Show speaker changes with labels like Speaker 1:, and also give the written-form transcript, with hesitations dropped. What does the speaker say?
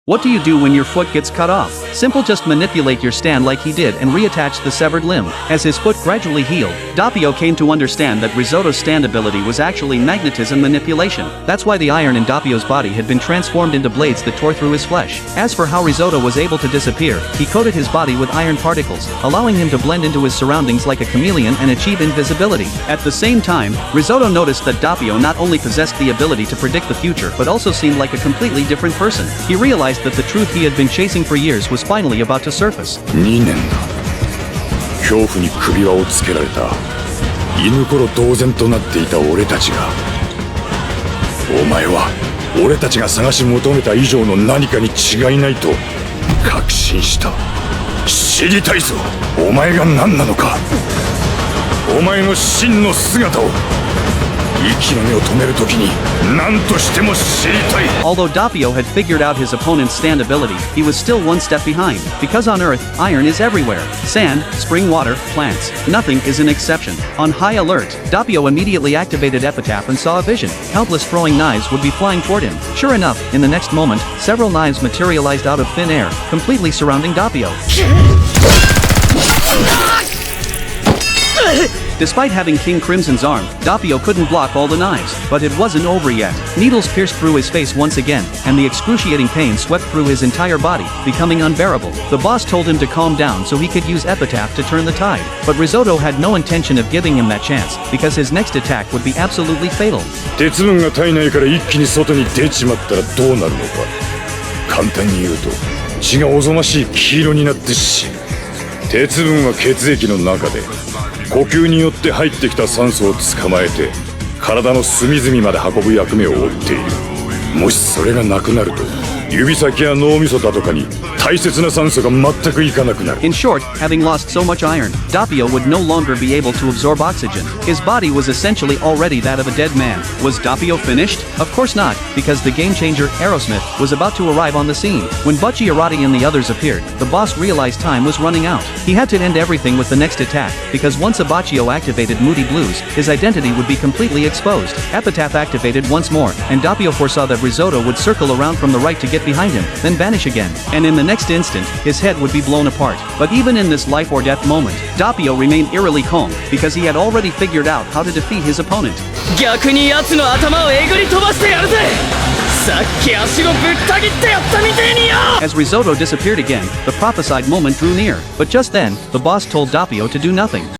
Speaker 1: What do you do when your foot gets cut off? Simple, just manipulate your stand like he did and reattach the severed limb. As his foot gradually healed, Doppio came to understand that Risotto's stand ability was actually magnetism manipulation. That's why the iron in Doppio's body had been transformed into blades that tore through his flesh. As for how Risotto was able to disappear, he coated his body with iron particles, allowing him to blend into his surroundings like a chameleon and achieve invisibility. At the same time, Risotto noticed that Doppio not only possessed the ability to predict the future but also seemed like a completely different person. He realized that the truth he had been chasing for years was finally about to surface.
Speaker 2: 2年だ。恐怖に首輪をつけられた犬ころ同然となっていた俺たちが、お前は俺たちが探し求めた以上の何かに違いないと確信した。知りたいぞ、お前が何なのか、お前の真の姿を。
Speaker 1: Although Doppio had figured out his opponent's stand ability, he was still one step behind. Because on Earth, iron is everywhere. Sand, spring water, plants. Nothing is an exception. On high alert, Doppio immediately activated Epitaph and saw a vision. Countless throwing knives would be flying toward him. Sure enough, in the next moment, several knives materialized out of thin air, completely surrounding Doppio. Despite having King Crimson's arm, Doppio couldn't block all the knives, but it wasn't over yet. Needles pierced through his face once again, and the excruciating pain swept through his entire body, becoming unbearable. The boss told him to calm down so he could use Epitaph to turn the tide, but Risotto had no intention of giving him that chance, because his next attack would be absolutely fatal.
Speaker 2: 鉄分が体内から一気に外に出ちまったらどうなるのか。簡単に言うと、血がおぞましい黄色になって死ぬ。鉄分は血液の中で呼吸によって入ってきた酸素を捕まえて体の隅々まで運ぶ役目を負っている。もしそれがなくなると指先や脳みそだとかに大切な酸素が全くいかなくなる。
Speaker 1: In short, having lost so much iron, Doppio would no longer be able to absorb oxygen. His body was essentially already that of a dead man. Was Doppio finished? Of course not, because the game changer, Aerosmith, was about to arrive on the scene. When Bucciarati and the others appeared, the boss realized time was running out. He had to end everything with the next attack, because once Abacchio activated Moody Blues, his identity would be completely exposed. Epitaph activated once more, and Doppio foresaw that Risotto would circle around from the right to get behind him, then vanish again. And in the next instant, his head would be blown apart. But even in this life or death moment, Doppio remained eerily calm, because he had already figured out how to defeat his opponent.
Speaker 3: 逆に奴の頭をえぐり飛ばしてやるぜ。さっき足をぶった切ってやったみてえによ。
Speaker 1: As Risotto disappeared again, the prophesied moment drew near. But just then, the boss told Doppio to do nothing.